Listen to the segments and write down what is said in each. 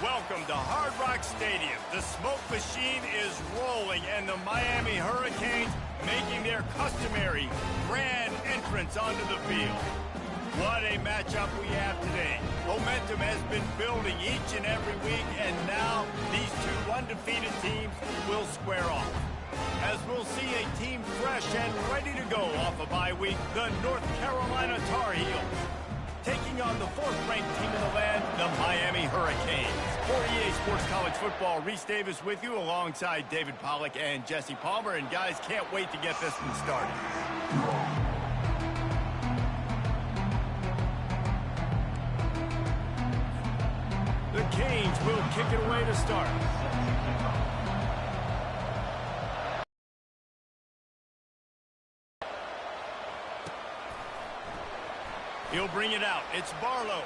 Welcome to Hard Rock Stadium. The smoke machine is rolling, and the Miami Hurricanes making their customary grand entrance onto the field. What a matchup we have today. Momentum has been building each and every week, and now these two undefeated teams will square off. As we'll see a team fresh and ready to go off a bye week, the North Carolina Tar Heels taking on the fourth-ranked team in the land, the Miami Hurricanes. For EA Sports College Football, Reese Davis with you alongside David Pollack and Jesse Palmer. And guys, can't wait to get this one started. The Canes will kick it away to start. He'll bring it out. It's Barlow.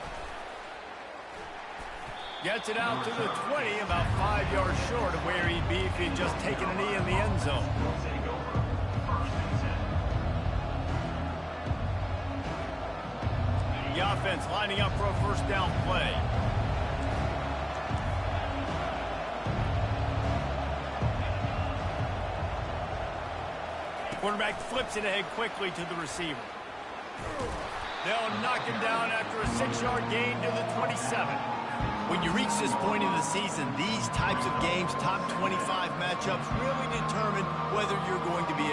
Gets it out to the 20, about 5 yards short of where he'd be if he'd just taken a knee in the end zone. The offense lining up for a first down play. Quarterback flips it ahead quickly to the receiver. They'll knock him down after a 6-yard gain to the 27. When you reach this point in the season, these types of games, top 25 matchups, really determine whether you're going to be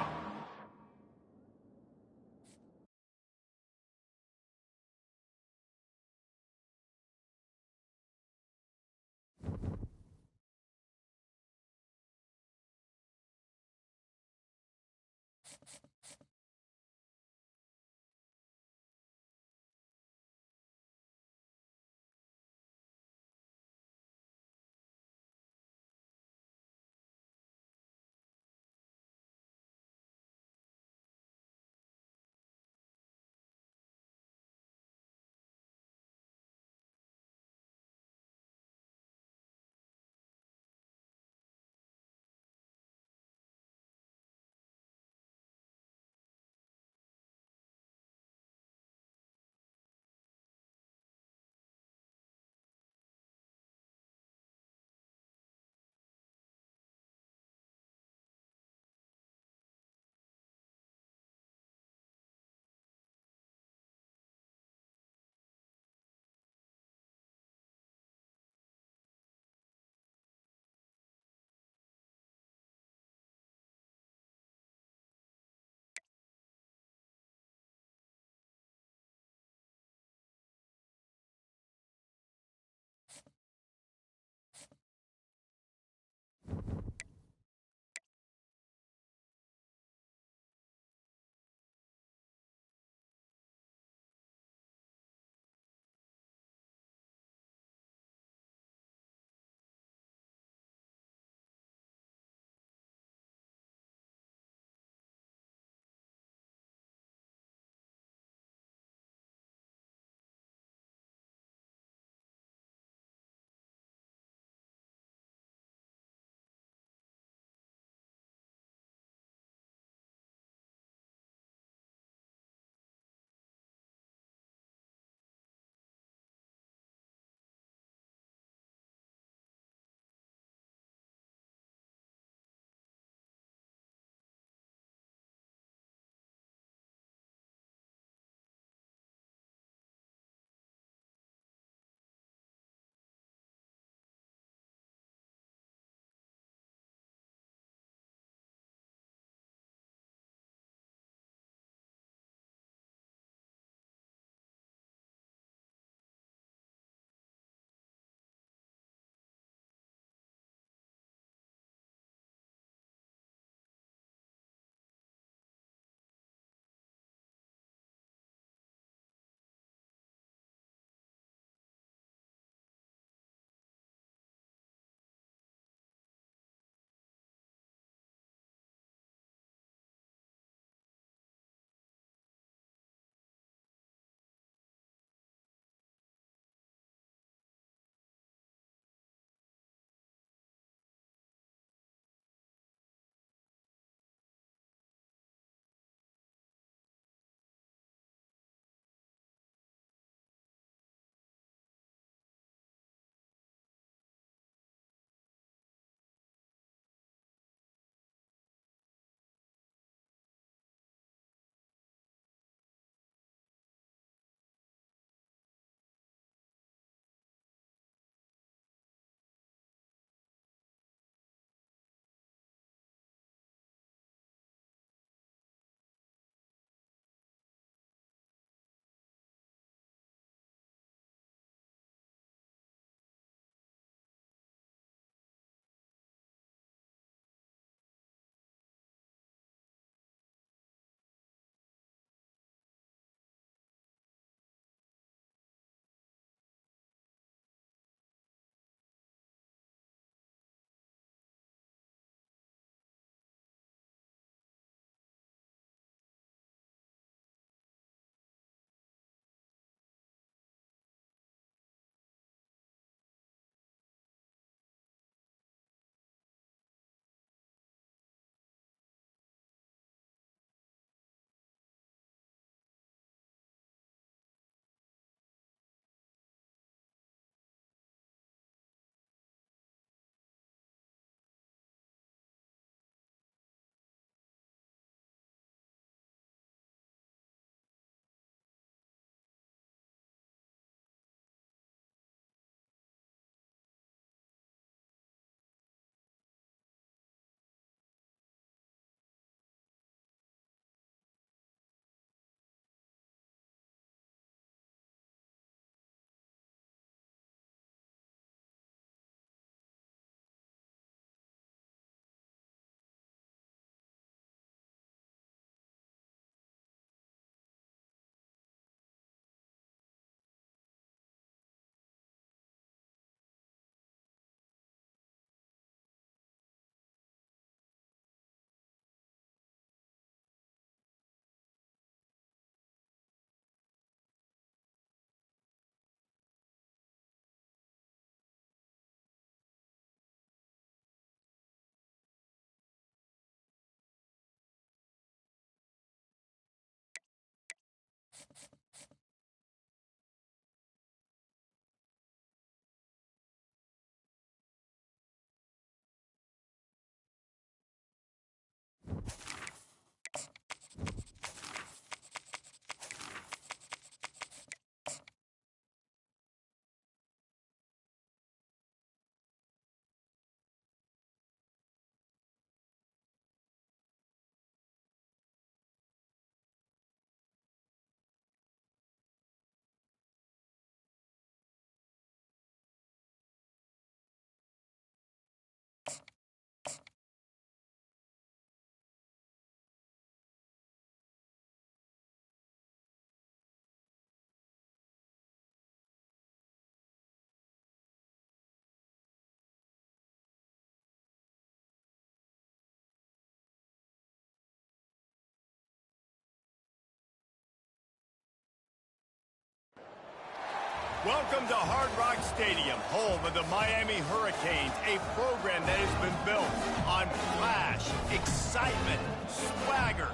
Welcome to Hard Rock Stadium, home of the Miami Hurricanes, a program that has been built on flash, excitement, swagger,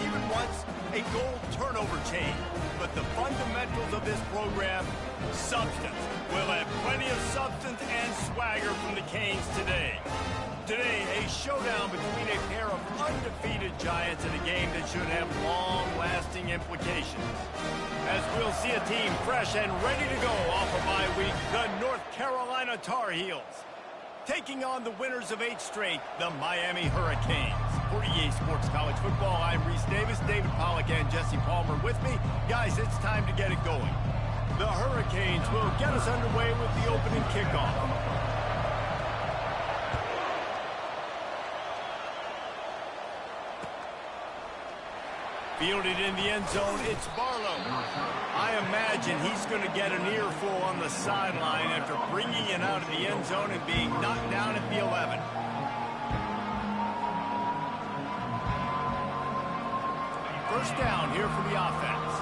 even once a goal turnover chain. But the fundamentals of this program, substance. We'll have plenty of substance and swagger from the Canes today. Today, a showdown between a pair of undefeated giants in a game that should have long-lasting implications. As we'll see a team fresh and ready to go off a bye week, the North Carolina Tar Heels, taking on the winners of 8 straight, the Miami Hurricanes. For EA Sports College Football, I'm Reese Davis, David Pollack, and Jesse Palmer with me. Guys, it's time to get it going. The Hurricanes will get us underway with the opening kickoff. Fielded in the end zone, it's Barlow. I imagine he's going to get an earful on the sideline after bringing it out of the end zone and being knocked down at the 11. First down here for the offense.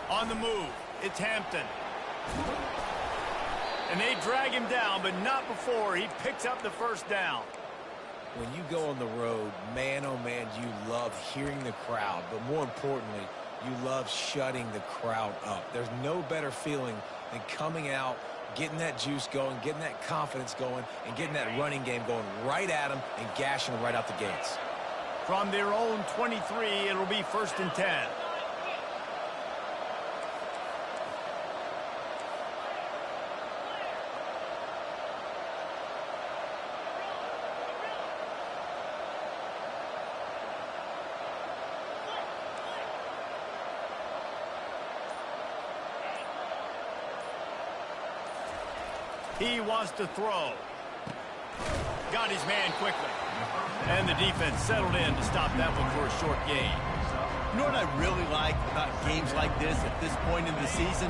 On the move, it's Hampton. And they drag him down, but not before he picks up the first down. When you go on the road, man, oh man, you love hearing the crowd. But more importantly, you love shutting the crowd up. There's no better feeling than coming out, getting that juice going, getting that confidence going, and getting that running game going right at them and gashing them right out the gates. From their own 23, it'll be 1st and 10. He wants to throw. Got his man quickly. And the defense settled in to stop that one for a short gain. You know what I really like about games like this at this point in the season?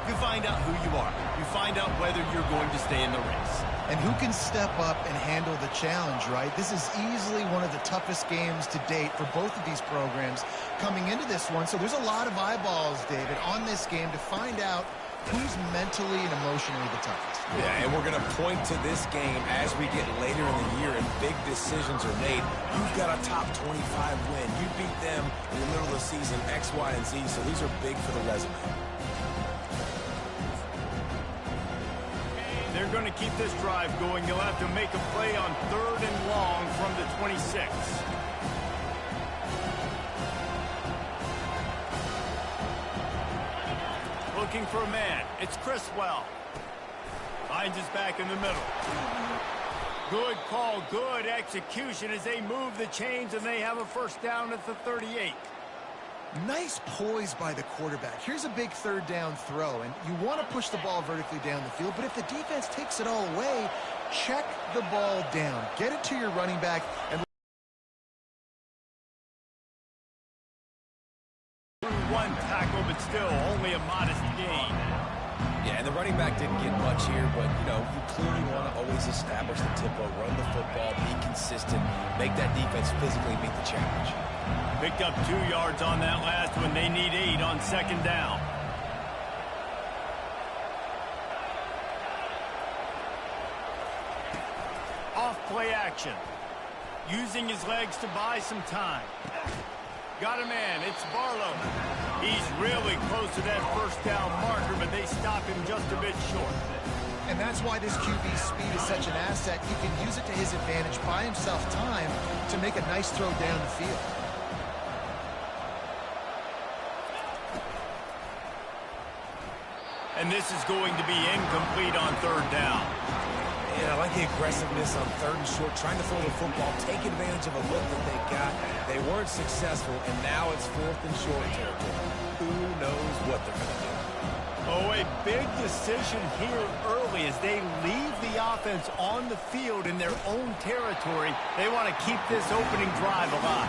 You find out who you are. You find out whether you're going to stay in the race. And who can step up and handle the challenge, right? This is easily one of the toughest games to date for both of these programs coming into this one. So there's a lot of eyeballs, David, on this game to find out who's mentally and emotionally the toughest. Yeah, and we're going to point to this game as we get later in the year and big decisions are made. You've got a top 25 win. You beat them in the middle of the season, X, Y, and Z, so these are big for the resume. They're going to keep this drive going. They'll have to make a play on 3rd and long from the 26. Looking for a man. It's Criswell. Finds his back in the middle. Good call, good execution as they move the chains and they have a first down at the 38. Nice poise by the quarterback. Here's a big 3rd down throw, and you want to push the ball vertically down the field, but if the defense takes it all away, check the ball down. Get it to your running back and one tackle, but still only a modest gain. Yeah, and the running back didn't get much here, but, you know, you clearly want to always establish the tempo, run the football, be consistent, make that defense physically meet the challenge. Picked up 2 yards on that last one. They need 8 on 2nd down. Off play action. Using his legs to buy some time. Got a man. It's Barlow. He's really close to that first down marker, but they stop him just a bit short. And that's why this QB's speed is such an asset. He can use it to his advantage, buy himself time to make a nice throw down the field. And this is going to be incomplete on 3rd down. Yeah, I like the aggressiveness on 3rd and short, trying to throw the football, take advantage of a look that they got. They weren't successful, and now it's 4th and short territory. Who knows what they're going to do? Oh, a big decision here early as they leave the offense on the field in their own territory. They want to keep this opening drive alive.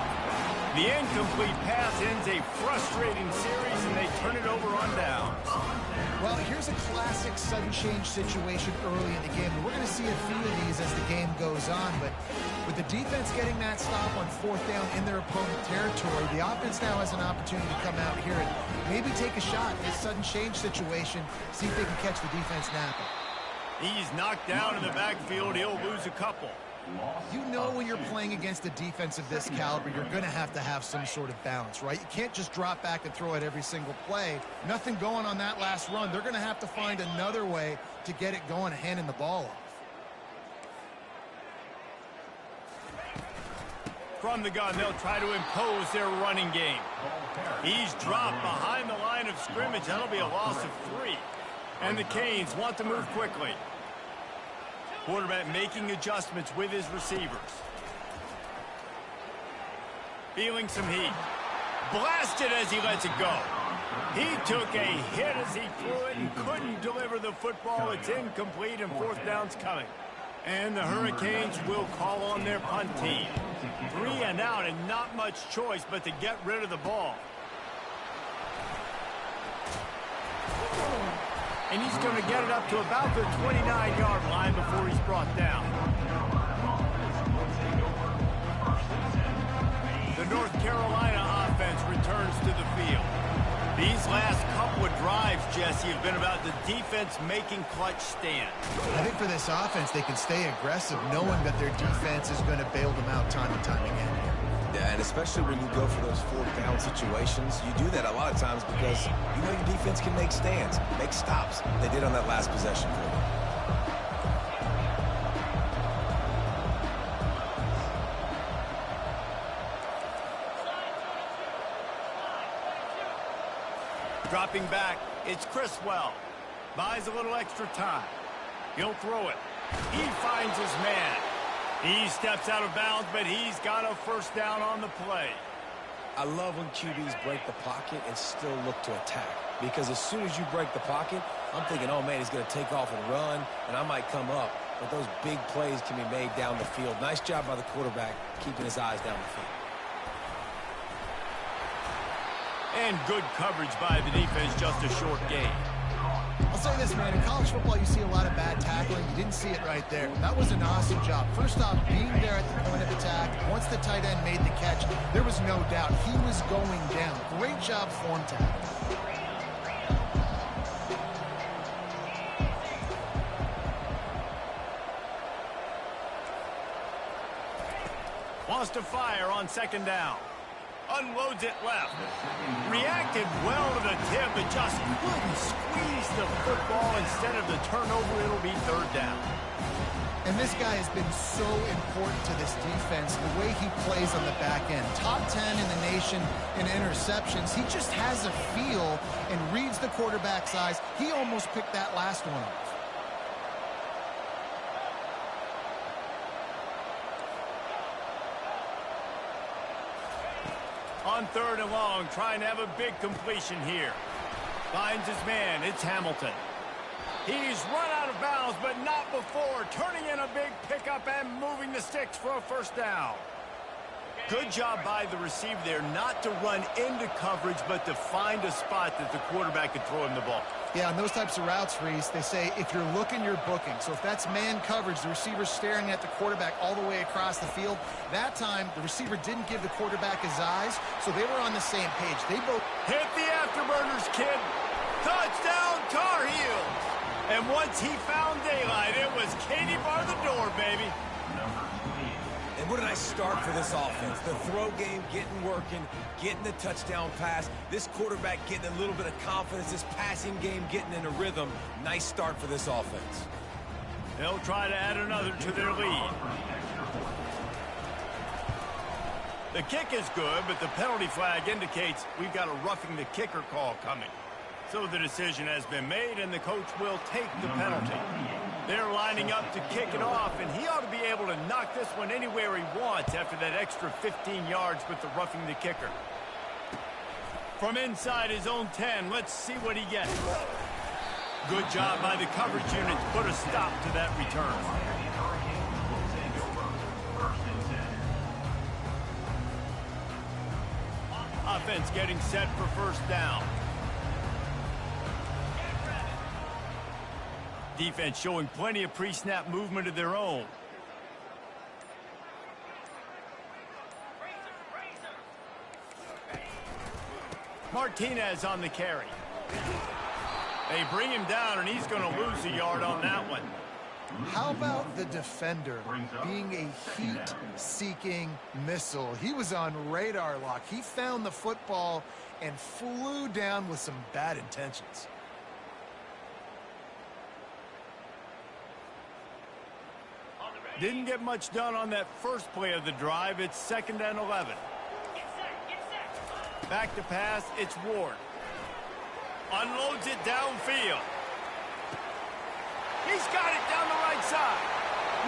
The incomplete pass ends a frustrating series, and they turn it over on downs. Well, here's a classic sudden change situation early in the game. And we're going to see a few of these as the game goes on. But with the defense getting that stop on 4th down in their opponent territory, the offense now has an opportunity to come out here and maybe take a shot in this sudden change situation, see if they can catch the defense napping. He's knocked down in the backfield. He'll lose a couple. You know when you're playing against a defense of this caliber, you're going to have some sort of balance, right? You can't just drop back and throw it every single play. Nothing going on that last run. They're going to have to find another way to get it going and handing the ball off. From the gun, they'll try to impose their running game. He's dropped behind the line of scrimmage. That'll be a loss of 3. And the Canes want to move quickly. Quarterback making adjustments with his receivers. Feeling some heat. Blasted as he lets it go. He took a hit as he threw it and couldn't deliver the football. It's incomplete and 4th down's coming. And the Hurricanes will call on their punt team. 3 and out and not much choice but to get rid of the ball. And he's going to get it up to about the 29-yard line before he's brought down. The North Carolina offense returns to the field. These last couple of drives, Jesse, have been about the defense making clutch stands. I think for this offense, they can stay aggressive knowing that their defense is going to bail them out time and time again. Yeah, and especially when you go for those 4th down situations, you do that a lot of times because you know your defense can make stands, make stops. They did on that last possession for them. Dropping back, it's Criswell. Buys a little extra time. He'll throw it. He finds his man. He steps out of bounds, but he's got a 1st down on the play. I love when QBs break the pocket and still look to attack. Because as soon as you break the pocket, I'm thinking, oh, man, he's going to take off and run, and I might come up. But those big plays can be made down the field. Nice job by the quarterback keeping his eyes down the field. And good coverage by the defense, just a short gain. I'll say this, man. In college football, you see a lot of bad tackling. You didn't see it right there. That was an awesome job. First off, being there at the point of attack, once the tight end made the catch, there was no doubt he was going down. Great job form tackle. Wants to fire on 2nd down. Unloads it left. Reacted well to the tip, but just couldn't squeeze the football. Instead of the turnover, it'll be 3rd down. And this guy has been so important to this defense, the way he plays on the back end. Top 10 in the nation in interceptions. He just has a feel and reads the quarterback's eyes. He almost picked that last one off. On 3rd and long, trying to have a big completion here. Finds his man. It's Hamilton. He's run out of bounds, but not before. Turning in a big pickup and moving the sticks for a 1st down. Good job by the receiver there not to run into coverage, but to find a spot that the quarterback could throw him the ball. Yeah, on those types of routes, Reese, they say if you're looking, you're booking. So if that's man coverage, the receiver's staring at the quarterback all the way across the field. That time, the receiver didn't give the quarterback his eyes, so they were on the same page. They both hit the afterburners, kid. Touchdown, Tar Heels. And once he found daylight, it was Katie bar the door, baby. And what a nice start for this offense. The throw game getting working, getting the touchdown pass. This quarterback getting a little bit of confidence. This passing game getting in a rhythm. Nice start for this offense. They'll try to add another to their lead. The kick is good, but the penalty flag indicates we've got a roughing the kicker call coming. So the decision has been made, and the coach will take the penalty. They're lining up to kick it off, and he ought to be able to knock this one anywhere he wants after that extra 15 yards with the roughing the kicker. From inside his own 10, let's see what he gets. Good job by the coverage unit to put a stop to that return. Offense getting set for 1st down. Defense showing plenty of pre-snap movement of their own. Martinez on the carry. They bring him down, and he's going to lose a yard on that one. How about the defender being a heat-seeking missile? He was on radar lock. He found the football and flew down with some bad intentions. Didn't get much done on that first play of the drive. It's 2nd and 11. Back to pass, it's Ward. Unloads it downfield. He's got it down the right side.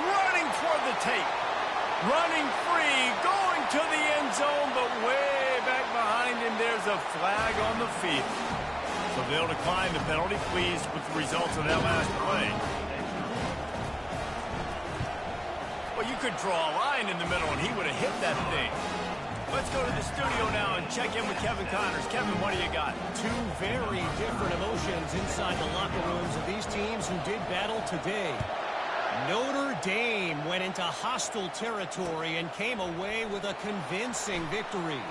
Running toward the tape. Running free, going to the end zone, but way back behind him, there's a flag on the field. So they'll decline the penalty, pleased with the results of that last play. Well, you could draw a line in the middle, and he would have hit that thing. Let's go to the studio now and check in with Kevin Connors. Kevin, what do you got? Two very different emotions inside the locker rooms of these teams who did battle today. Notre Dame went into hostile territory and came away with a convincing victory.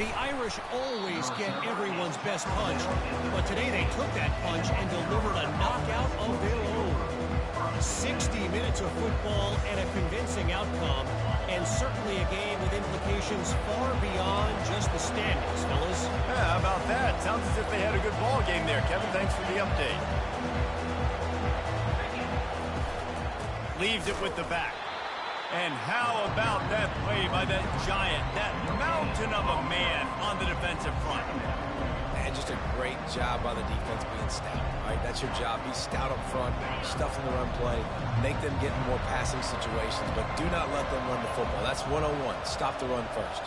The Irish always get everyone's best punch, but today they took that punch and delivered a knockout of their own. 60 minutes of football and a convincing outcome, and certainly a game with implications far beyond just the standings, fellas. Yeah, how about that? Sounds as if they had a good ball game there. Kevin, thanks for the update. Leaves it with the back. And how about that play by that giant, that mountain of a man on the defensive front? And just a great job by the defense being stout. All right, that's your job. Be stout up front, stuff in the run play, make them get in more passing situations, but do not let them run the football. That's 101. Stop the run first.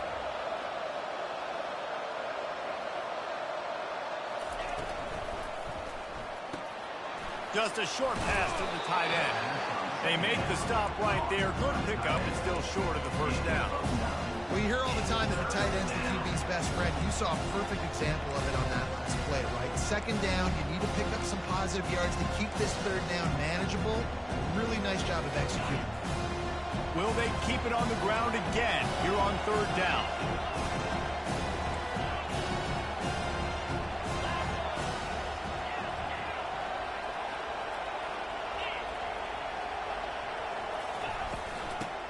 Just a short pass to the tight end. They make the stop right there. Good pickup, and still short of the first down. Well, you hear all the time that the tight end's the QB's best friend. You saw a perfect example of it on that last play, right? 2nd down, you need to pick up some positive yards to keep this 3rd down manageable. Really nice job of executing. Will they keep it on the ground again here on 3rd down?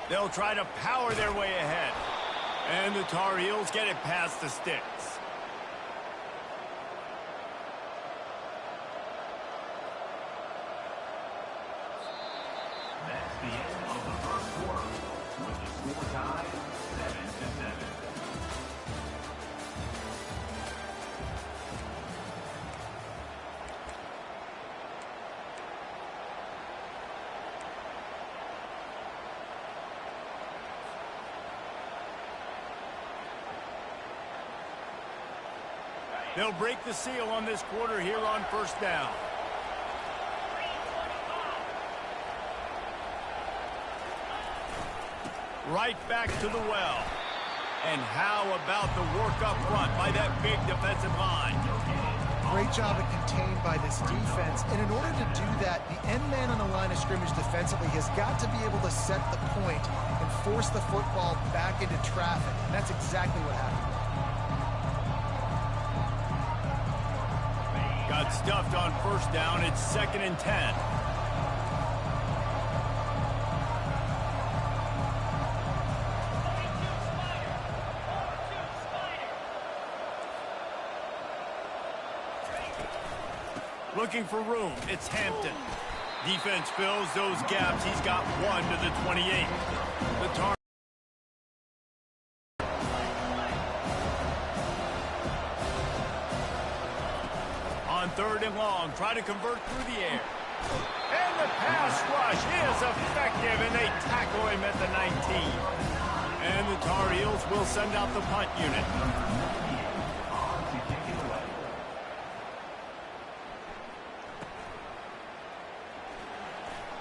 They'll try to power their way ahead. And the Tar Heels get it past the sticks. That's the end of the first quarter, with the score tied 7-7. They'll break the seal on this quarter here on 1st down. Right back to the well. And how about the work up front by that big defensive line? Great job of contained by this defense. And in order to do that, the end man on the line of scrimmage defensively has got to be able to set the point and force the football back into traffic. And that's exactly what happened. Got stuffed on 1st down. It's 2nd and 10. Looking for room. It's Hampton. Defense fills those gaps. He's got 1 to the 28. The Tar on 3rd and long, try to convert through the air. And the pass rush is effective, and they tackle him at the 19. And the Tar Heels will send out the punt unit.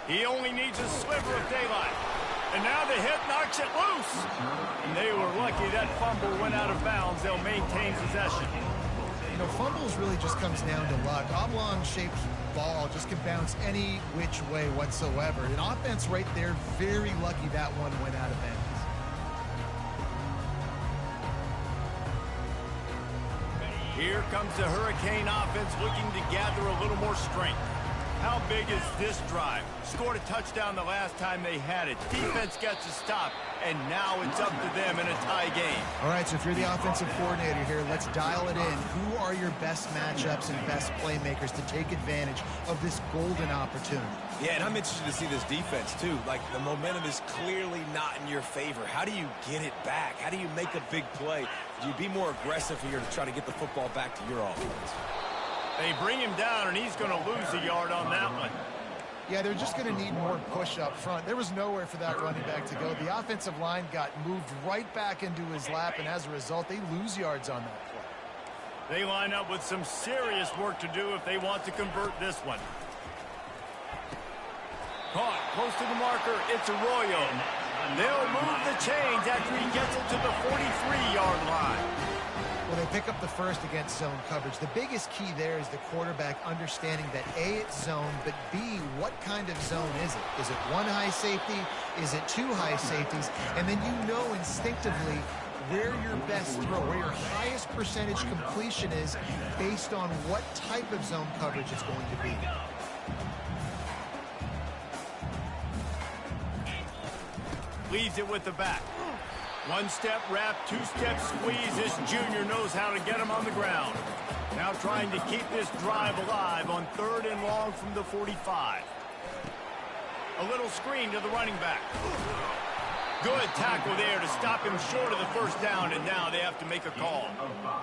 He only needs a sliver of daylight. And now the hit knocks it loose. And they were lucky that fumble went out of bounds. They'll maintain possession. You know, fumbles really just comes down to luck. Oblong-shaped ball just can bounce any which way whatsoever. An offense right there, very lucky that one went out of bounds. Here comes the Hurricane offense looking to gather a little more strength. How big is this drive? Scored a touchdown the last time they had it. Defense gets a stop, and now it's up to them in a tie game. All right, so if you're the offensive coordinator here, let's dial it in. Who are your best matchups and best playmakers to take advantage of this golden opportunity? Yeah, and I'm interested to see this defense, too. Like, the momentum is clearly not in your favor. How do you get it back? How do you make a big play? Do you be more aggressive here to try to get the football back to your offense? They bring him down, and he's going to lose a yard on that one. Yeah, they're just going to need more push up front. There was nowhere for that running back to go. The offensive line got moved right back into his lap, and as a result, they lose yards on that play. They line up with some serious work to do if they want to convert this one. Caught close to the marker. It's Arroyo. They'll move the chains after he gets it to the 43-yard line. Well, they pick up the first against zone coverage. The biggest key there is the quarterback understanding that A, it's zone, but B, what kind of zone is it? Is it one high safety? Is it two high safeties? And then you know instinctively where your best throw, where your highest percentage completion is based on what type of zone coverage it's going to be. Leaves it with the back. One-step wrap, two-step squeeze. This junior knows how to get him on the ground. Now trying to keep this drive alive on 3rd and long from the 45. A little screen to the running back. Good tackle there to stop him short of the first down, and now they have to make a call.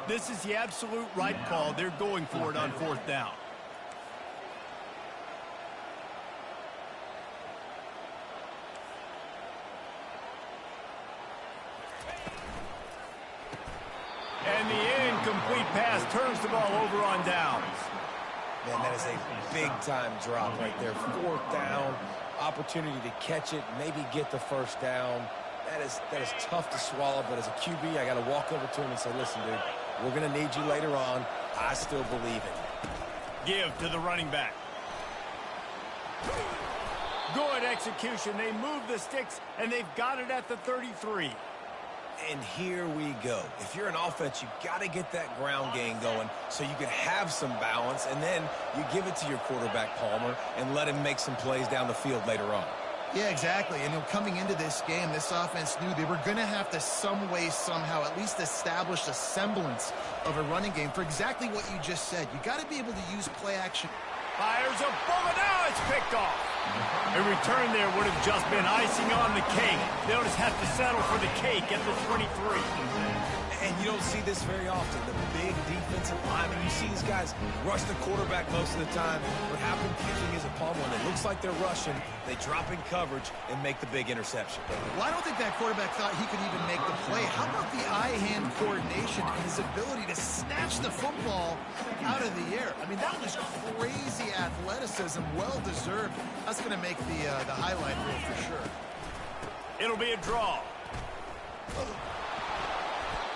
This is the absolute right call. They're going for it on 4th down. And the incomplete pass turns the ball over on downs. Man, that is a big-time drop right there. 4th down, opportunity to catch it, maybe get the first down. That is tough to swallow, but as a QB, I got to walk over to him and say, listen, dude, we're going to need you later on. I still believe it. Give to the running back. Good execution. They move the sticks, and they've got it at the 33. And here we go. If you're an offense, you got to get that ground game going so you can have some balance, and then you give it to your quarterback, Palmer, and let him make some plays down the field later on. Yeah, exactly. And coming into this game, this offense knew they were going to have to some way, somehow, at least establish a semblance of a running game for exactly what you just said. You got to be able to use play action. Fires a bullet. Now it's picked off. A return there would have just been icing on the cake. They'll just have to settle for the cake at the 23. And you don't see this very often. The big defensive linemen, you see these guys rush the quarterback most of the time. What happens usually is a Palmer, when it looks like they're rushing, they drop in coverage and make the big interception. Well, I don't think that quarterback thought he could even make the play. How about the eye-hand coordination and his ability to snatch the football out of the air? I mean, that was crazy athleticism, well-deserved. That's going to make the highlight reel for sure. It'll be a draw.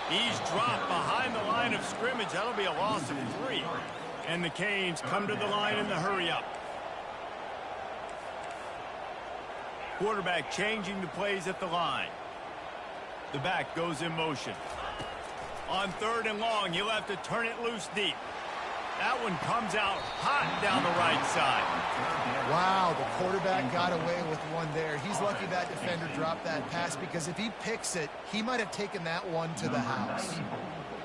He's dropped behind the line of scrimmage. That'll be a loss of 3. And the Canes come to the line in the hurry-up. Quarterback changing the plays at the line. The back goes in motion. On 3rd and long, he'll have to turn it loose deep. That one comes out hot down the right side. Wow, the quarterback got away with one there. He's lucky that defender dropped that pass, because if he picks it, he might have taken that one to the house.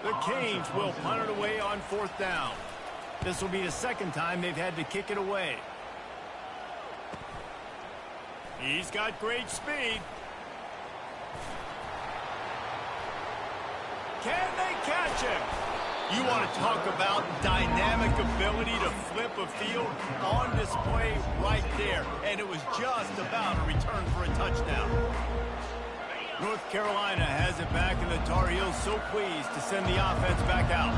The Canes will punt it away on 4th down. This will be the 2nd time they've had to kick it away. He's got great speed. Can they catch him? You want to talk about dynamic ability to flip a field? On display right there. And it was just about a return for a touchdown. North Carolina has it back, and the Tar Heels so pleased to send the offense back out.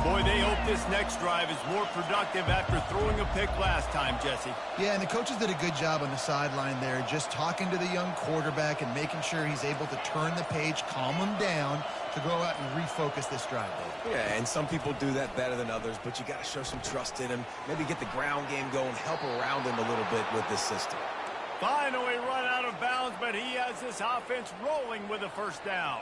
Boy, they hope this next drive is more productive after throwing a pick last time, Jesse. Yeah, and the coaches did a good job on the sideline there, just talking to the young quarterback and making sure he's able to turn the page, calm him down to go out and refocus this drive, Dave. Yeah, and some people do that better than others, but you got to show some trust in him, maybe get the ground game going, help around him a little bit with this system. Finally run out of bounds, but he has this offense rolling with a first down.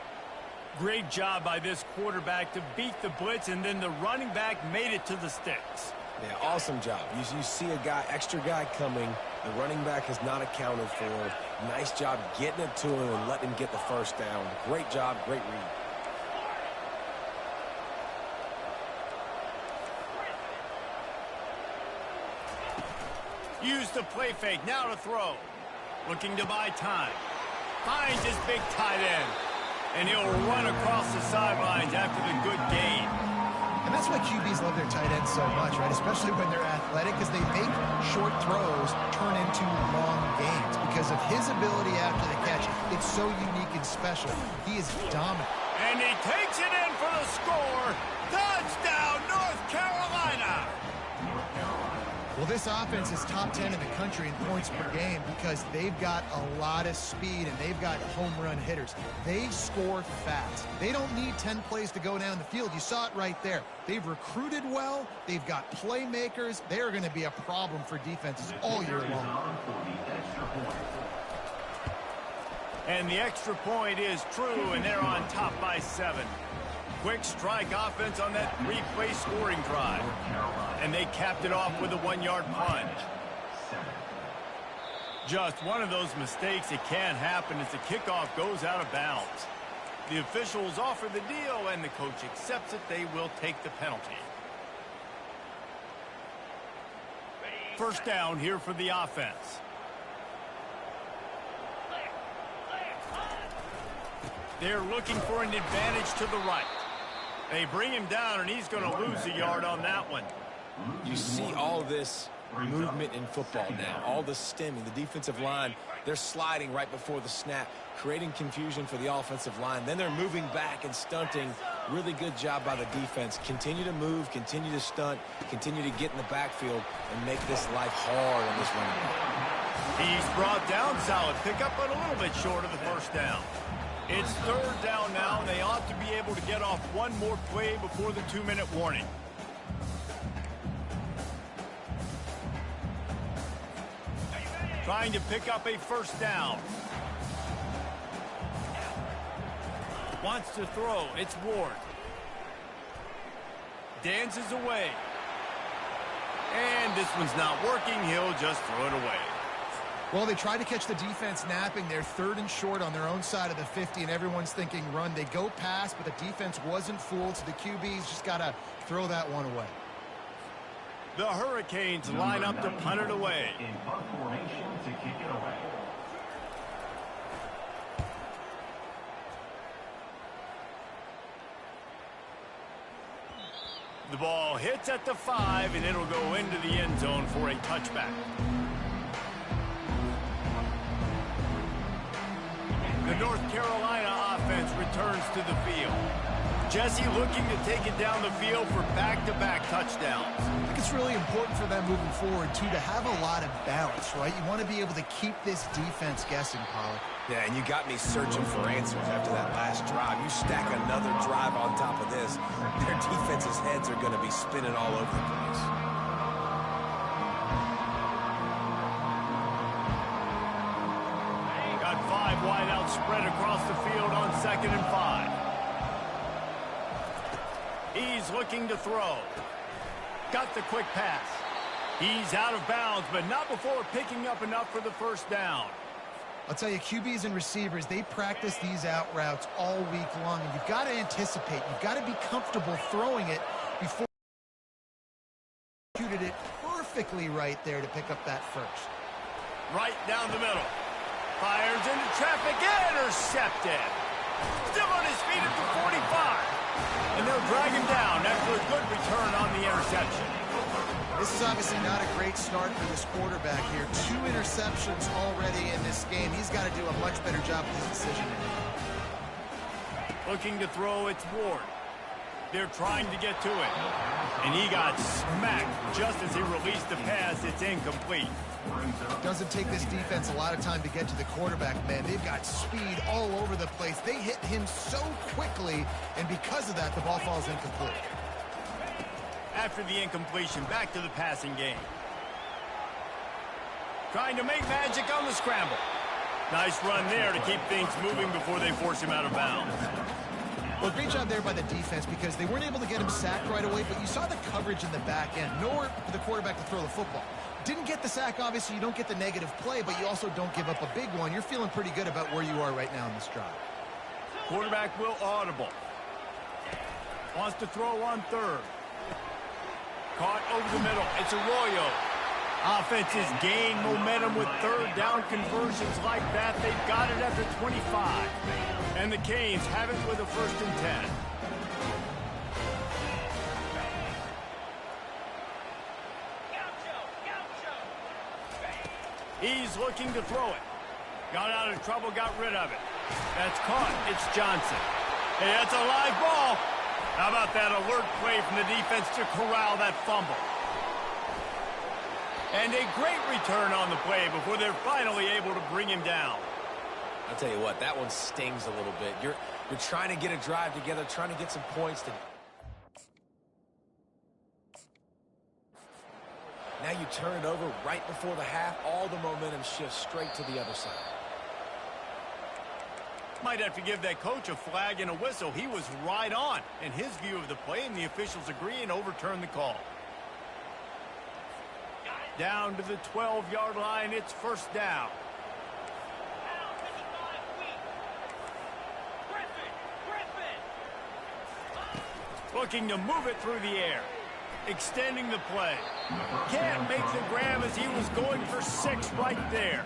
Great job by this quarterback to beat the blitz, and then the running back made it to the sticks. Yeah, awesome job. You see a extra guy coming. The running back is not accounted for. Nice job getting it to him and letting him get the first down. Great job, great read. Use the play fake, now to throw. Looking to buy time. Finds his big tight end. And he'll run across the sidelines after the good gain. And that's why QBs love their tight ends so much, right? Especially when they're athletic, because they make short throws turn into long gains. Because of his ability after the catch, it's so unique and special. He is dominant. And he takes it in for the score. Touchdown, North Carolina! Well, this offense is top 10 in the country in points per game because they've got a lot of speed and they've got home run hitters. They score fast. They don't need 10 plays to go down the field. You saw it right there. They've recruited well. They've got playmakers. They are going to be a problem for defenses all year long. And the extra point is true, and they're on top by 7. Quick strike offense on that 3-play scoring drive. And they capped it off with a 1-yard punt. Just one of those mistakes that can happen as the kickoff goes out of bounds. The officials offer the deal, and the coach accepts it. They will take the penalty. First down here for the offense. They're looking for an advantage to the right. They bring him down, and he's going to lose a yard on that one. You see all this movement in football now, all the stemming, the defensive line, they're sliding right before the snap, creating confusion for the offensive line. Then they're moving back and stunting. Really good job by the defense. Continue to move, continue to stunt, continue to get in the backfield and make this life hard on this running back. He's brought down, solid pickup, but a little bit short of the first down. It's third down now, and they ought to be able to get off one more play before the 2-minute warning. Trying to pick up a first down. Wants to throw. It's Ward. Dances away. And this one's not working. He'll just throw it away. Well, they tried to catch the defense napping. They're third and short on their own side of the 50, and everyone's thinking run. They go pass, but the defense wasn't fooled, so the QB's just got to throw that one away. The Hurricanes line up to punt it away. In punt formation to kick it away. The ball hits at the 5, and it'll go into the end zone for a touchback. The North Carolina offense returns to the field. Jesse looking to take it down the field for back-to-back touchdowns. I think it's really important for them moving forward, too, to have a lot of balance, right? You want to be able to keep this defense guessing, Pollard. Yeah, and you got me searching for answers after that last drive. You stack another drive on top of this, their defense's heads are going to be spinning all over the place. Got 5 wide out spread across the field on 2nd and 5. He's looking to throw. Got the quick pass. He's out of bounds, but not before picking up enough for the first down. I'll tell you, QBs and receivers, they practice these out routes all week long, and you've got to anticipate. You've got to be comfortable throwing it before you executed it perfectly right there to pick up that first. Right down the middle. Fires into traffic, intercepted. Still on his feet at the 45. And they'll drag him down after a good return on the interception. This is obviously not a great start for this quarterback here. 2 interceptions already in this game. He's got to do a much better job with his decision. Looking to throw, it's Ward. They're trying to get to it. And he got smacked just as he released the pass. It's incomplete. Doesn't take this defense a lot of time to get to the quarterback, man. They've got speed all over the place. They hit him so quickly, and because of that, the ball falls incomplete. After the incompletion, back to the passing game. Trying to make magic on the scramble. Nice run there to keep things moving before they force him out of bounds. Well, great job there by the defense because they weren't able to get him sacked right away, but you saw the coverage in the back end. Nowhere for the quarterback to throw the football. Didn't get the sack, obviously. You don't get the negative play, but you also don't give up a big one. You're feeling pretty good about where you are right now in this drive. Quarterback will audible. Wants to throw on third. Caught over the middle. It's Arroyo. Offenses gain momentum with third down conversions like that. They've got it at the 25. And the Canes have it with a 1st and 10. He's looking to throw it. Got out of trouble, got rid of it. That's caught. It's Johnson. Hey, that's a live ball. How about that alert play from the defense to corral that fumble? And a great return on the play before they're finally able to bring him down. I'll tell you what, that one stings a little bit. You're trying to get a drive together, trying to get some points to... Now you turn it over right before the half. All the momentum shifts straight to the other side. Might have to give that coach a flag and a whistle. He was right on in his view of the play, and the officials agree and overturn the call. Down to the 12-yard line, it's 1st down. Looking to move it through the air. Extending the play. Can't make the grab as he was going for 6 right there.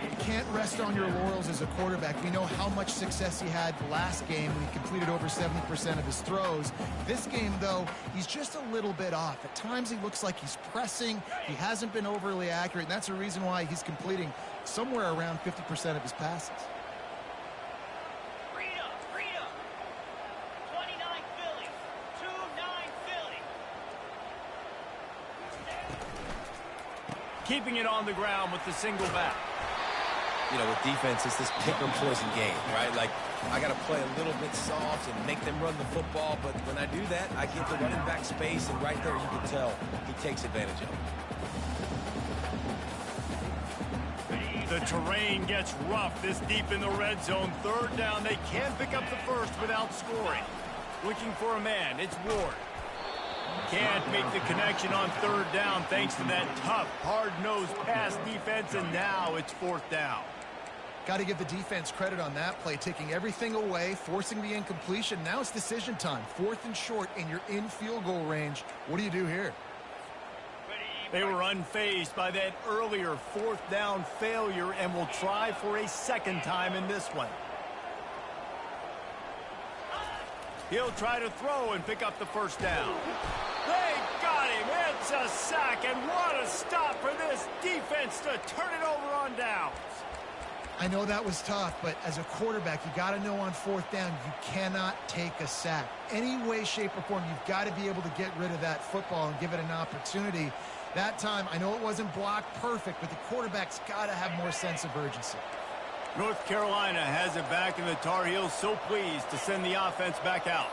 You can't rest on your laurels as a quarterback. We know how much success he had last game when he completed over 70% of his throws. This game, though, he's just a little bit off. At times he looks like he's pressing. He hasn't been overly accurate, and that's the reason why he's completing somewhere around 50% of his passes. Keeping it on the ground with the single back. You know, with defense, it's this pick or poison game, right? Like, I got to play a little bit soft and make them run the football, but when I do that, I give the running back space, and right there you can tell he takes advantage of it. The terrain gets rough this deep in the red zone. 3rd down, they can't pick up the first without scoring. Looking for a man, it's Ward. Can't make the connection on 3rd down thanks to that tough, hard-nosed pass defense, and now it's 4th down. Got to give the defense credit on that play, taking everything away, forcing the incompletion. Now it's decision time. 4th and short, and you're in field goal range. What do you do here? They were unfazed by that earlier 4th down failure and will try for a 2nd time in this one. He'll try to throw and pick up the 1st down. They got him. It's a sack, and what a stop for this defense to turn it over on downs. I know that was tough, but as a quarterback, you got to know on 4th down, you cannot take a sack. Any way, shape, or form, you've got to be able to get rid of that football and give it an opportunity. That time, I know it wasn't blocked perfect, but the quarterback's got to have more sense of urgency. North Carolina has it back, and the Tar Heels so pleased to send the offense back out.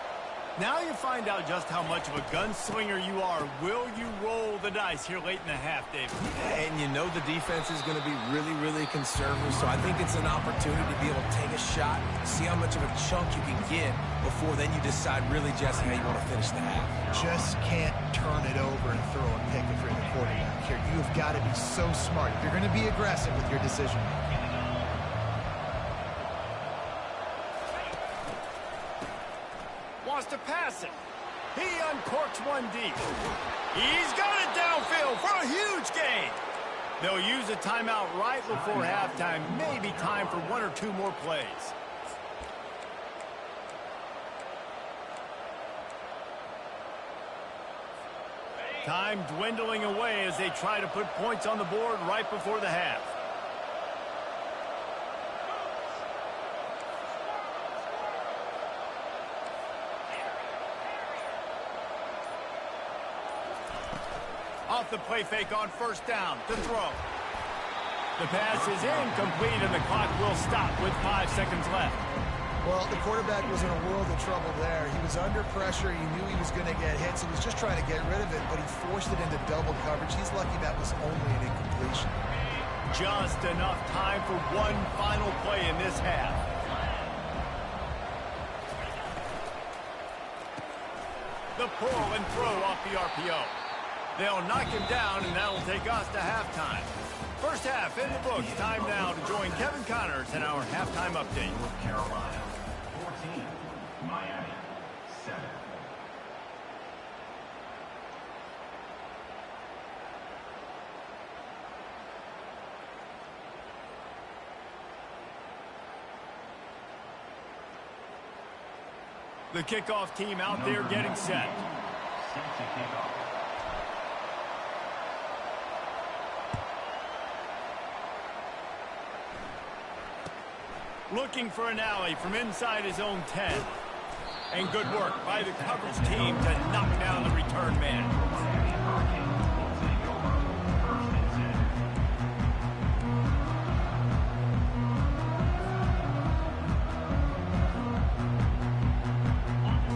Now you find out just how much of a gunslinger you are. Will you roll the dice here late in the half, David? And you know the defense is going to be really, really conservative, so I think it's an opportunity to be able to take a shot, see how much of a chunk you can get before then you decide really, Jesse, how you want to finish the half. Just can't turn it over and throw a pick if you're the quarterback here. You've got to be so smart. You're going to be aggressive with your decision making. Wants to pass it. He uncorks one deep. He's got it downfield for a huge gain. They'll use a timeout right before halftime. Maybe time for 1 or 2 more plays. Time dwindling away as they try to put points on the board right before the half. the play fake on first down to throw. The pass is incomplete, and the clock will stop with 5 seconds left. Well, the quarterback was in a world of trouble there. He was under pressure. He knew he was going to get hit, so he was just trying to get rid of it, but he forced it into double coverage. He's lucky that was only an incompletion. Just enough time for one final play in this half. The pull and throw off the RPO. They'll knock him down, and that'll take us to halftime. First half in the books. Time now to join Kevin Connors in our halftime update. North Carolina 14, Miami 7. The kickoff team out there getting set. Set to kick off. Looking for an alley from inside his own 10. And good work by the coverage team to knock down the return man. Miami Hurricanes will take over 1st and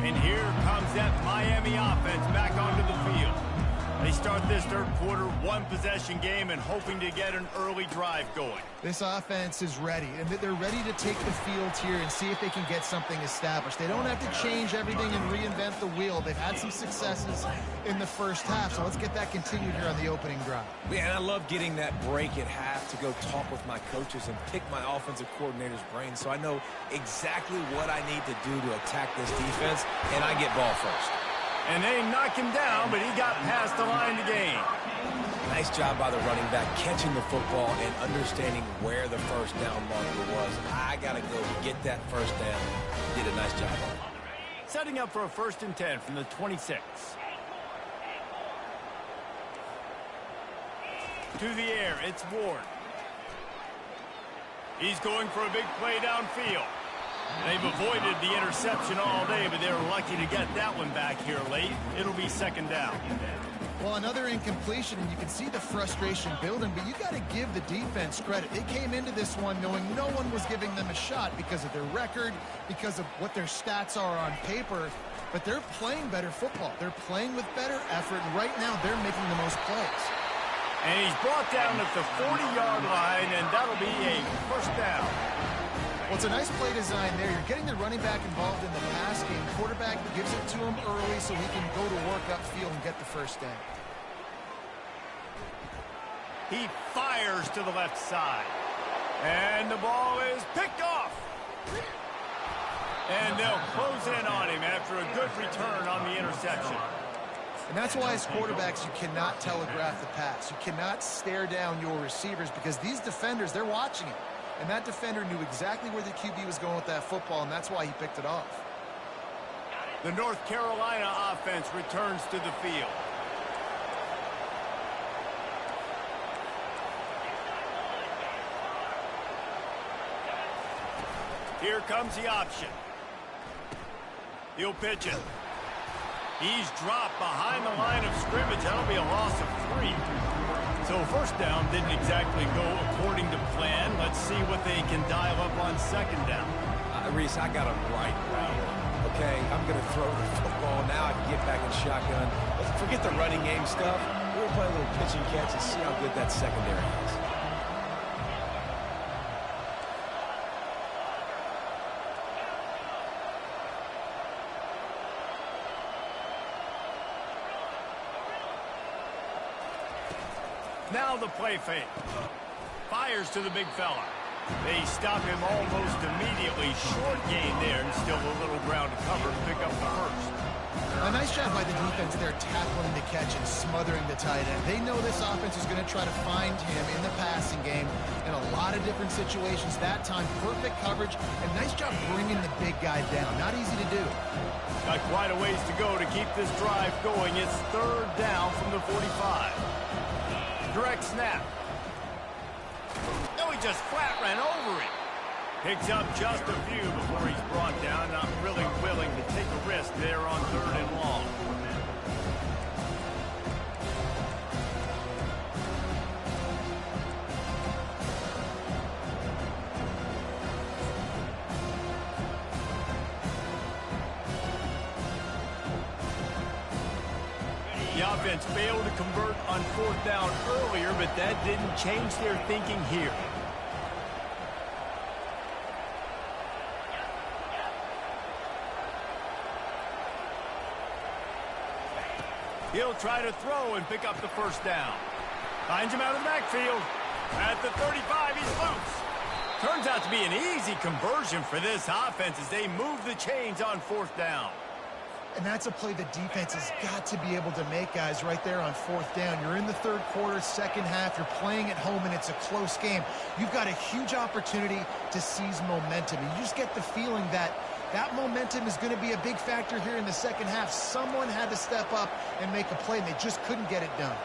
10. And here comes that Miami offense back onto the field. They start this third quarter one-possession game and hoping to get an early drive going. This offense is ready, and they're ready to take the field here and see if they can get something established. They don't have to change everything and reinvent the wheel. They've had some successes in the first half, so let's get that continued here on the opening drive. Yeah, and I love getting that break at half to go talk with my coaches and pick my offensive coordinator's brain so I know exactly what I need to do to attack this defense, and I get ball first. And they knock him down, but he got past the line to gain. Nice job by the running back catching the football and understanding where the first down marker was. I got to go get that first down. Did a nice job on it. Setting up for a 1st and 10 from the 26. To the air, it's Ward. He's going for a big play downfield. They've avoided the interception all day, but they were lucky to get that one back here late. It'll be 2nd down. Well, another incompletion, and you can see the frustration building, but you got to give the defense credit. They came into this one knowing no one was giving them a shot because of their record, because of what their stats are on paper, but they're playing better football. They're playing with better effort, and right now they're making the most plays. And he's brought down at the 40-yard line, and that'll be a 1st down. Well, it's a nice play design there. You're getting the running back involved in the pass game. Quarterback gives it to him early so he can go to work upfield and get the first down. He fires to the left side. And the ball is picked off. And they'll close in on him after a good return on the interception. And that's why as quarterbacks you cannot telegraph the pass. You cannot stare down your receivers because these defenders, they're watching it. And that defender knew exactly where the QB was going with that football, and that's why he picked it off. The North Carolina offense returns to the field. Here comes the option. He'll pitch it. He's dropped behind the line of scrimmage. That'll be a loss of 3. So 1st down didn't exactly go according to plan. Let's see what they can dial up on 2nd down. Reese, I got him right route. Okay, I'm going to throw the football. Now I can get back in shotgun. Let's forget the running game stuff. We're going to play a little pitch and catch and see how good that secondary is. Now the play fake. Fires to the big fella. They stop him almost immediately. Short gain there and still a little ground to cover to pick up the 1st. A nice job by the defense there tackling the catch and smothering the tight end. They know this offense is going to try to find him in the passing game in a lot of different situations. That time, perfect coverage and nice job bringing the big guy down. Not easy to do. Got quite a ways to go to keep this drive going. It's 3rd down from the 45. Direct snap. No, he just flat ran over him. Picks up just a few before he's brought down. Not really willing to take a risk there on 3rd and long. defense failed to convert on 4th down earlier, but that didn't change their thinking here. He'll try to throw and pick up the 1st down. Finds him out of the backfield. At the 35, he's loose. Turns out to be an easy conversion for this offense as they move the chains on 4th down. And that's a play the defense has got to be able to make, guys, right there on 4th down. You're in the 3rd quarter, 2nd half. You're playing at home, and it's a close game. You've got a huge opportunity to seize momentum. And you just get the feeling that that momentum is going to be a big factor here in the 2nd half. Someone had to step up and make a play, and they just couldn't get it done.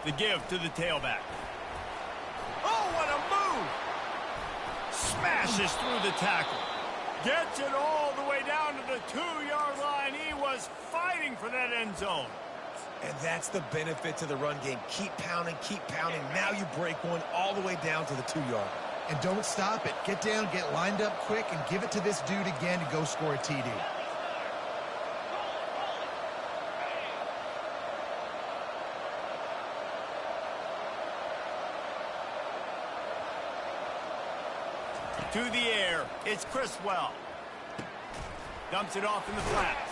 The give to the tailback. Oh, what a move! Smashes through the tackle. Gets it all the way down to the 2-yard line. He was fighting for that end zone. And that's the benefit to the run game. Keep pounding, keep pounding. Now you break one all the way down to the 2-yard. And don't stop it. Get down, get lined up quick, and give it to this dude again to go score a TD. To the air, it's Criswell. Dumps it off in the flats.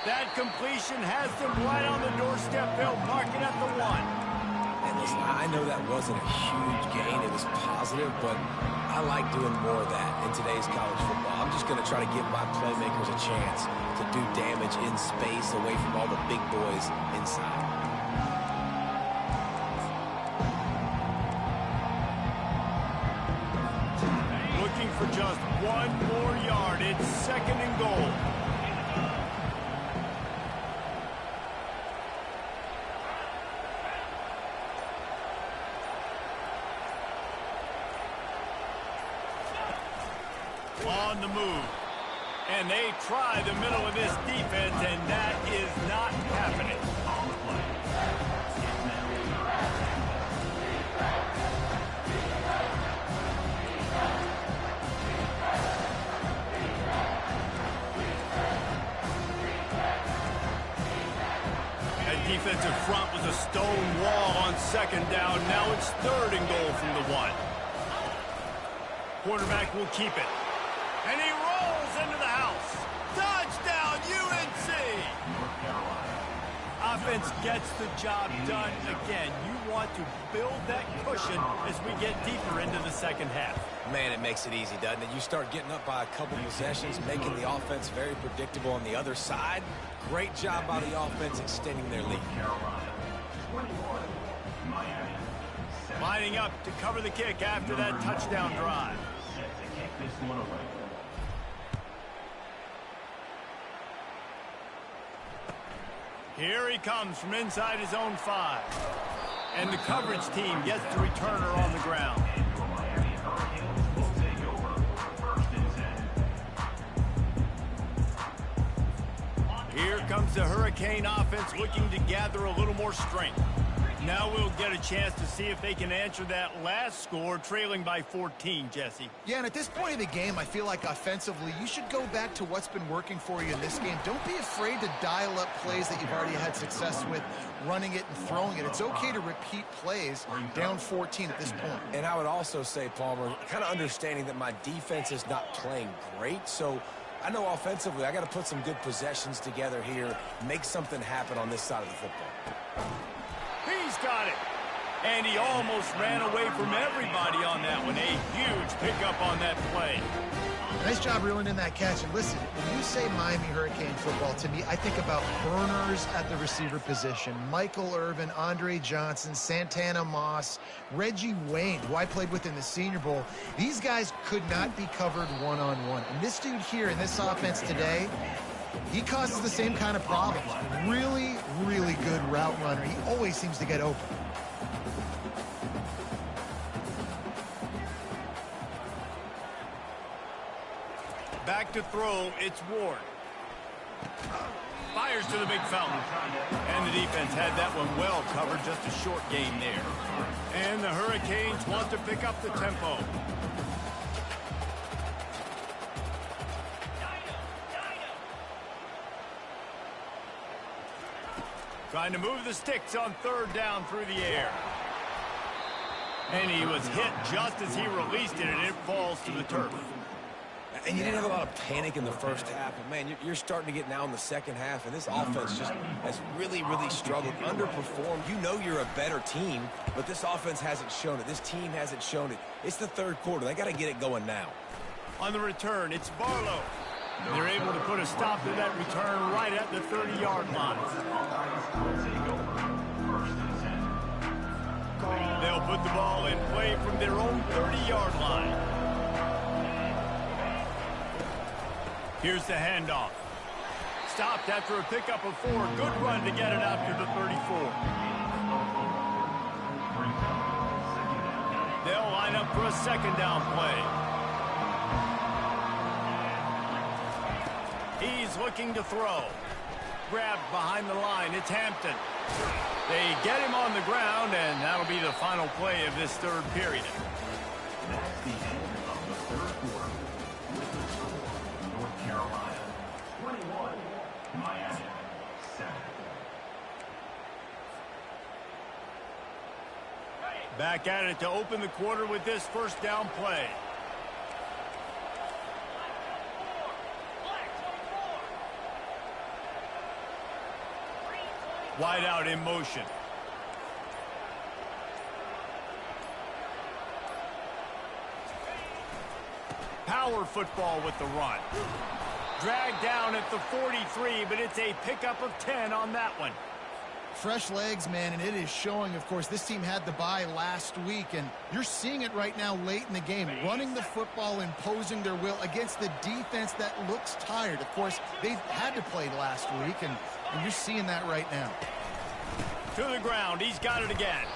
That completion has them right on the doorstep. They'll park it at the 1. And listen, I know that wasn't a huge gain. It was positive, but I like doing more of that in today's college football. I'm just going to try to give my playmakers a chance to do damage in space away from all the big boys inside. Looking for just 1 more yard. It's 2nd and goal. On the move. And they try the middle of this defense, and that is not happening. That defensive front was a stone wall on 2nd down. Now it's 3rd and goal from the 1. Quarterback will keep it. And he rolls into the house. Touchdown, UNC! Offense gets the job done again. You want to build that cushion as we get deeper into the 2nd half. Man, it makes it easy, doesn't it? You start getting up by a couple possessions, making the offense very predictable on the other side. Great job by the offense extending their lead. Lining up to cover the kick after that touchdown drive. Here he comes from inside his own 5. And the coverage team gets the returner on the ground. Here comes the Hurricane offense looking to gather a little more strength. Now we'll get a chance to see if they can answer that last score, trailing by 14, Jesse. Yeah, and at this point of the game, I feel like offensively, you should go back to what's been working for you in this game. Don't be afraid to dial up plays that you've already had success with, running it and throwing it. It's okay to repeat plays down 14 at this point. And I would also say, Palmer, kind of understanding that my defense is not playing great, so I know offensively I got to put some good possessions together here, make something happen on this side of the football. He's got it. And he almost ran away from everybody on that one. A huge pickup on that play. Nice job reeling in that catch. And listen, when you say Miami Hurricane football, to me, I think about burners at the receiver position. Michael Irvin, Andre Johnson, Santana Moss, Reggie Wayne, who I played with in the Senior Bowl. These guys could not be covered one-on-one. And this dude here in this offense today, he causes the same kind of problems. Really, really good route runner. He always seems to get open. Back to throw, it's Ward. Fires to the big fountain. And the defense had that one well covered, just a short gain there. And the Hurricanes want to pick up the tempo. Trying to move the sticks on third down through the air. And he was hit just as he released it, and it falls to the turf. And you didn't have a lot of panic in the first half, but, man, you're starting to get now in the second half, and this offense just has really, really struggled, underperformed. You know you're a better team, but this offense hasn't shown it. This team hasn't shown it. It's the third quarter. They got to get it going now. On the return, it's Barlow. They're able to put a stop to that return right at the 30-yard line. They'll put the ball in play from their own 30-yard line. Here's the handoff. Stopped after a pickup of 4. Good run to get it out to the 34. They'll line up for a second down play. He's looking to throw. Grabbed behind the line. It's Hampton. They get him on the ground, and that'll be the final play of this third period. That's the end of the third quarter. With the score, North Carolina 21, Miami 7. Back at it to open the quarter with this first down play. Wide out in motion. Power football with the run. Dragged down at the 43, but it's a pickup of 10 on that one. Fresh legs, man, and it is showing. Of course, this team had the bye last week, and you're seeing it right now late in the game. Running the football, imposing their will against the defense that looks tired. Of course, they had to play last week, and you're seeing that right now. To the ground. He's got it again.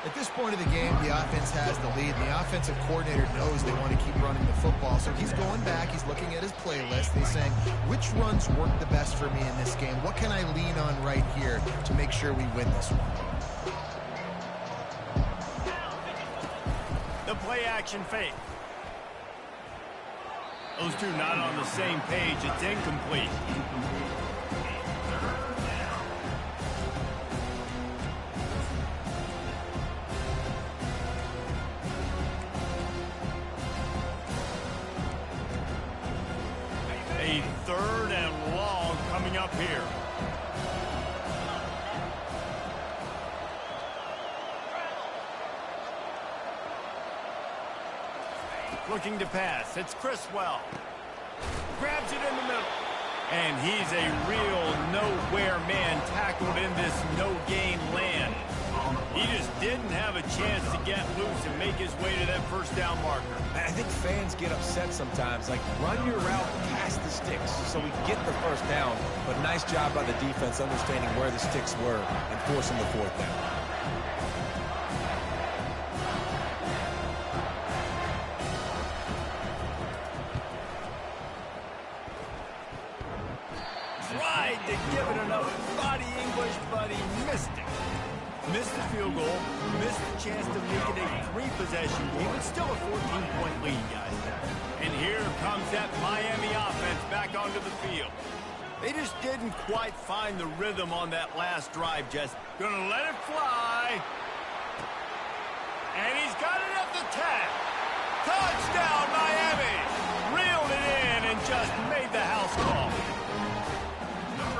At this point of the game, the offense has the lead. The offensive coordinator knows they want to keep running the football. So he's going back. He's looking at his playlist. He's saying, which runs work the best for me in this game? What can I lean on right here to make sure we win this one? The play action fake. Those two not on the same page. It's incomplete. A third and long coming up here. Looking to pass. It's Criswell. Grabs it in the middle. And he's a real nowhere man tackled in this no-gain land. He just didn't have a chance to get loose and make his way to that first down marker. I think fans get upset sometimes. Like, run your route past the sticks so we get the first down. But nice job by the defense understanding where the sticks were and forcing the fourth down. Tried to give it enough body English, but he missed it. Missed the field goal, missed the chance to make it a 3-possession game. It's still a 14-point lead, guys. And here comes that Miami offense back onto the field. They just didn't quite find the rhythm on that last drive, Jess. Gonna let it fly. And he's got it at the 10. Touchdown, Miami! Reeled it in and just made the house call.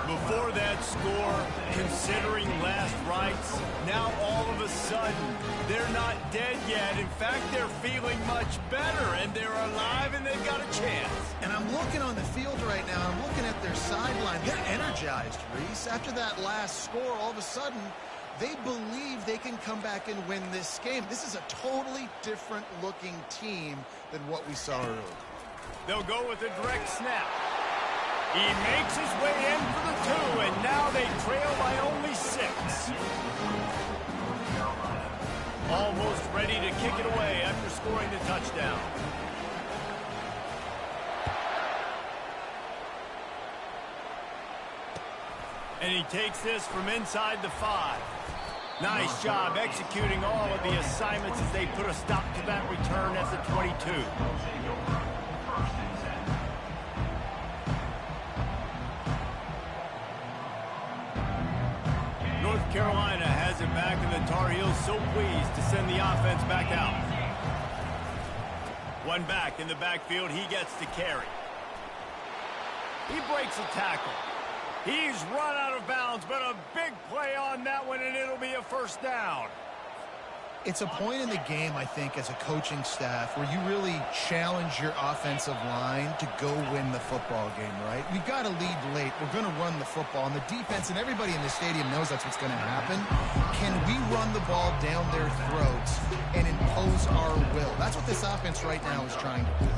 Before that score, considering last rites, now all of a sudden, they're not dead yet. In fact, they're feeling much better, and they're alive, and they've got a chance. And I'm looking on the field right now. I'm looking at their sideline. They're energized, Reese. After that last score, all of a sudden, they believe they can come back and win this game. This is a totally different-looking team than what we saw earlier. They'll go with a direct snap. He makes his way in for the 2, and now they trail by only 6. Almost ready to kick it away after scoring the touchdown. And he takes this from inside the 5. Nice job executing all of the assignments as they put a stop to that return at the 22. North Carolina has it back, and the Tar Heels so pleased to send the offense back out. One back in the backfield, he gets to carry. He breaks a tackle. He's run out of bounds, but a big play on that one, and it'll be a first down. It's a point in the game, I think, as a coaching staff where you really challenge your offensive line to go win the football game, right? We've got to lead late. We're going to run the football. And the defense and everybody in the stadium knows that's what's going to happen. Can we run the ball down their throats and impose our will? That's what this offense right now is trying to do.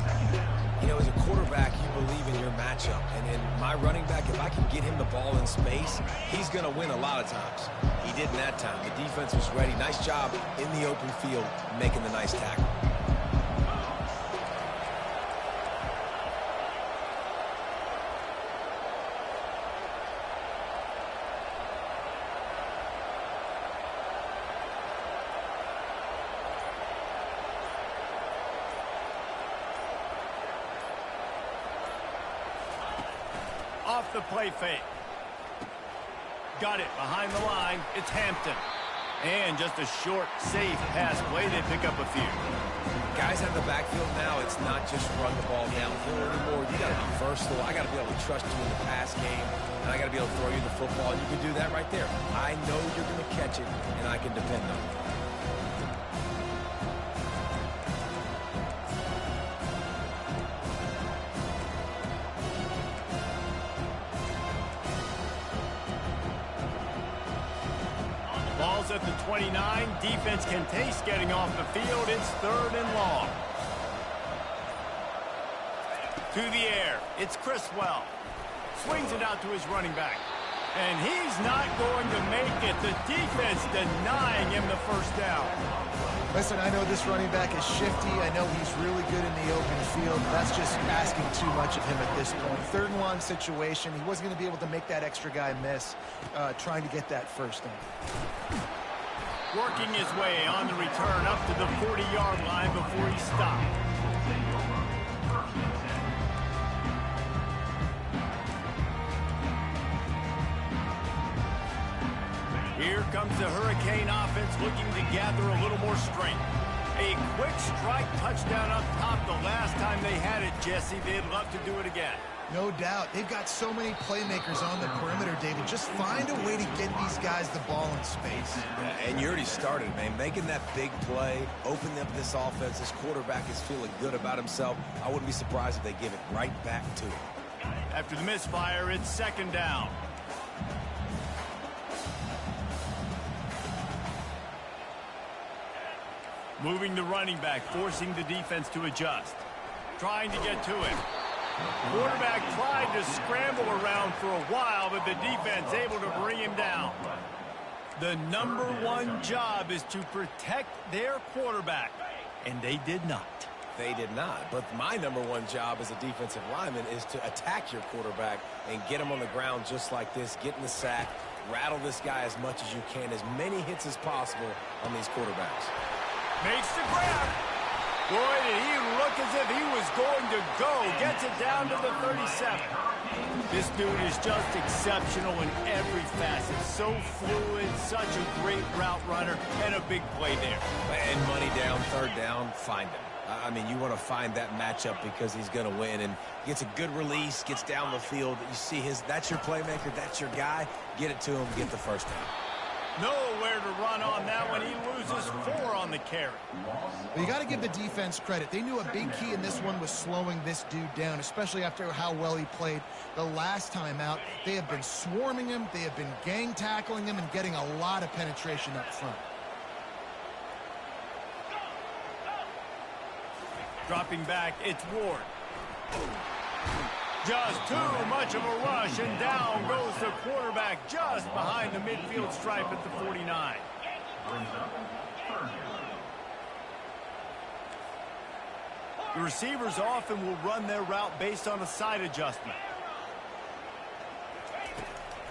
You know, as a quarterback, you believe in your matchup. And in my running back, if I can get him the ball in space, he's going to win a lot of times. He did in that time. The defense was ready. Nice job in the open field making the nice tackle. Off the play fake. Got it behind the line. It's Hampton. And just a short, safe pass play. They pick up a few. Guys out the backfield now, it's not just run the ball downfield anymore. You got to be versatile. I got to be able to trust you in the pass game, and I got to be able to throw you the football. And you can do that right there. I know you're going to catch it, and I can depend on it. Ball's at the 29. Defense can taste getting off the field. It's 3rd and long. To the air. It's Criswell. Swings it out to his running back. And he's not going to make it. The defense denying him the first down. Listen, I know this running back is shifty. I know he's really good in the open field. That's just asking too much of him at this point. 3rd and long situation. He wasn't going to be able to make that extra guy miss trying to get that first down. Working his way on the return up to the 40-yard line before he stopped. Here comes the Hurricane offense looking to gather a little more strength. A quick strike touchdown up top the last time they had it, Jesse. They'd love to do it again. No doubt. They've got so many playmakers on the perimeter, David. Just find a way to get these guys the ball in space. Yeah, and you already started, man. Making that big play, opening up this offense. This quarterback is feeling good about himself. I wouldn't be surprised if they give it right back to him. After the misfire, it's 2nd down. Moving the running back, forcing the defense to adjust. Trying to get to it. Quarterback tried to scramble around for a while, but the defense able to bring him down. The number one job is to protect their quarterback, and they did not. They did not. But my number one job as a defensive lineman is to attack your quarterback and get him on the ground just like this, get in the sack, rattle this guy as much as you can, as many hits as possible on these quarterbacks. Makes the grab. Boy, did he look as if he was going to go. Gets it down to the 37. This dude is just exceptional in every facet. So fluid, such a great route runner, and a big play there. And money down, 3rd down, find him. I mean, you want to find that matchup because he's going to win. And gets a good release, gets down the field. You see that's your playmaker, that's your guy. Get it to him, get the first down. Nowhere to run on that one. He loses 4 on the carry. Well, you got to give the defense credit. They knew a big key in this one was slowing this dude down, especially after how well he played the last time out. They have been swarming him. They have been gang tackling him and getting a lot of penetration up front. Dropping back, it's Ward. Just too much of a rush, and down goes the quarterback just behind the midfield stripe at the 49. The receivers often will run their route based on a side adjustment.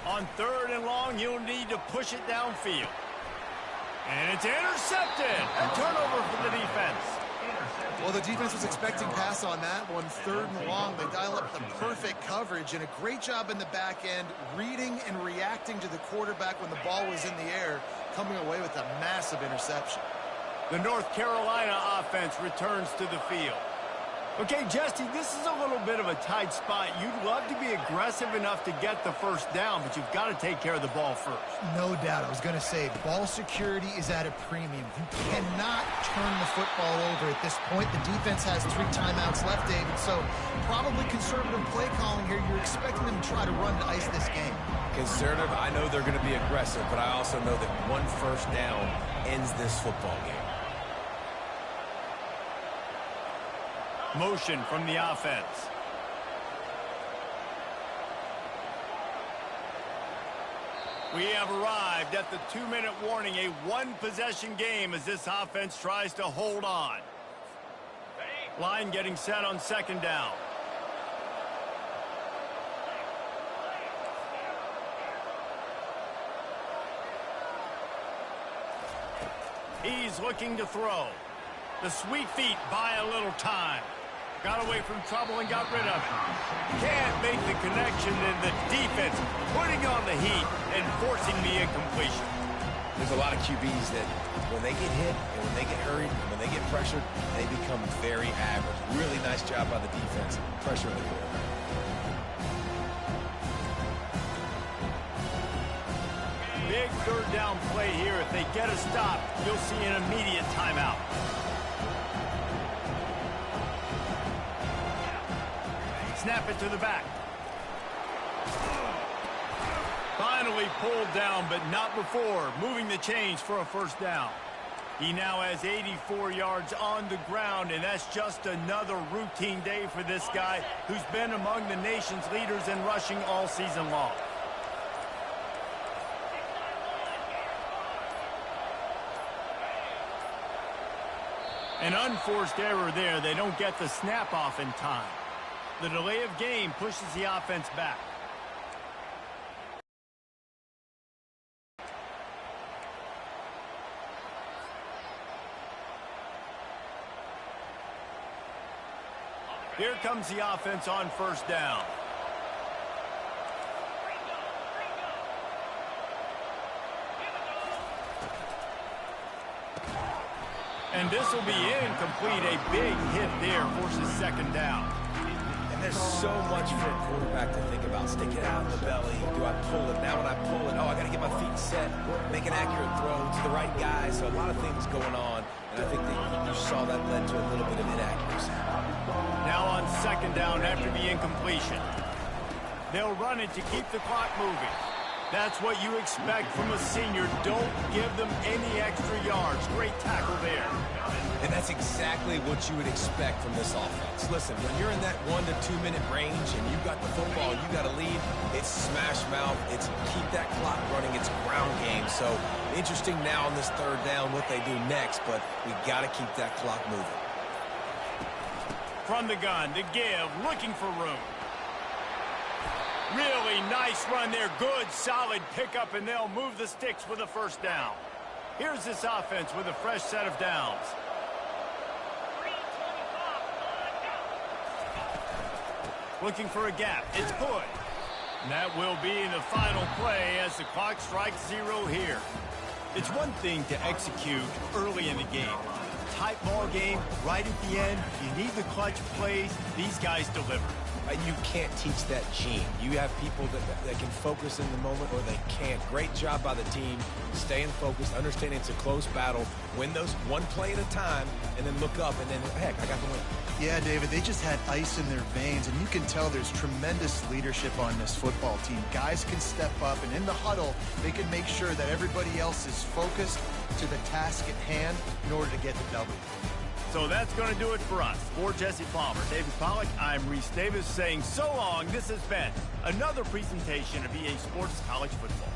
On 3rd and long, you'll need to push it downfield. And it's intercepted. A turnover for the defense. Well, the defense was expecting pass on that one, 3rd and long. They dial up the perfect coverage and a great job in the back end, reading and reacting to the quarterback when the ball was in the air, coming away with a massive interception. The North Carolina offense returns to the field. Okay, Jesse, this is a little bit of a tight spot. You'd love to be aggressive enough to get the first down, but you've got to take care of the ball first. No doubt. I was going to say, ball security is at a premium. You cannot turn the football over at this point. The defense has 3 timeouts left, David, so probably conservative play calling here. You're expecting them to try to run to ice this game. Conservative, I know they're going to be aggressive, but I also know that 1 first down ends this football game. Motion from the offense. We have arrived at the 2-minute warning, a 1-possession game as this offense tries to hold on. Line getting set on 2nd down. He's looking to throw. The sweet feet buy a little time. Got away from trouble and got rid of it. Can't make the connection, and the defense putting on the heat and forcing the incompletion. There's a lot of QBs that when they get hit and when they get hurried and when they get pressured, they become very average. Really nice job by the defense, pressuring the quarterback. Big 3rd down play here. If they get a stop, you'll see an immediate timeout. Snap it to the back. Finally pulled down, but not before. Moving the chains for a 1st down. He now has 84 yards on the ground, and that's just another routine day for this guy who's been among the nation's leaders in rushing all season long. An unforced error there. They don't get the snap off in time. The delay of game pushes the offense back. Here comes the offense on 1st down. And this will be incomplete. A big hit there forces 2nd down. And there's so much for a quarterback to think about. Stick it out in the belly. Do I pull it? Now when I pull it, I got to get my feet set. Make an accurate throw to the right guy. So a lot of things going on. And I think that you saw that led to a little bit of inaccuracy. Now on 2nd down after the incompletion. They'll run it to keep the clock moving. That's what you expect from a senior. Don't give them any extra yards. Great tackle there. And that's exactly what you would expect from this offense. Listen, when you're in that 1 to 2 minute range and you've got the football, you got to lead, it's smash mouth, it's keep that clock running, it's ground game. So interesting now on this 3rd down what they do next, but we got to keep that clock moving. From the gun, the give, looking for room. Really nice run there. Good, solid pickup, and they'll move the sticks with a 1st down. Here's this offense with a fresh set of downs. Looking for a gap. It's good. And that will be the final play as the clock strikes 0 here. It's one thing to execute early in the game. Tight ball game, right at the end. You need the clutch plays. These guys deliver. You can't teach that gene. You have people that can focus in the moment or they can't. Great job by the team, staying focused, understanding it's a close battle, win those 1 play at a time, and then look up, and then, heck, I got the win. Yeah, David, they just had ice in their veins, and you can tell there's tremendous leadership on this football team. Guys can step up, and in the huddle, they can make sure that everybody else is focused to the task at hand in order to get the W. So that's going to do it for us. For Jesse Palmer, David Pollack, I'm Reese Davis saying so long. This has been another presentation of EA Sports College Football.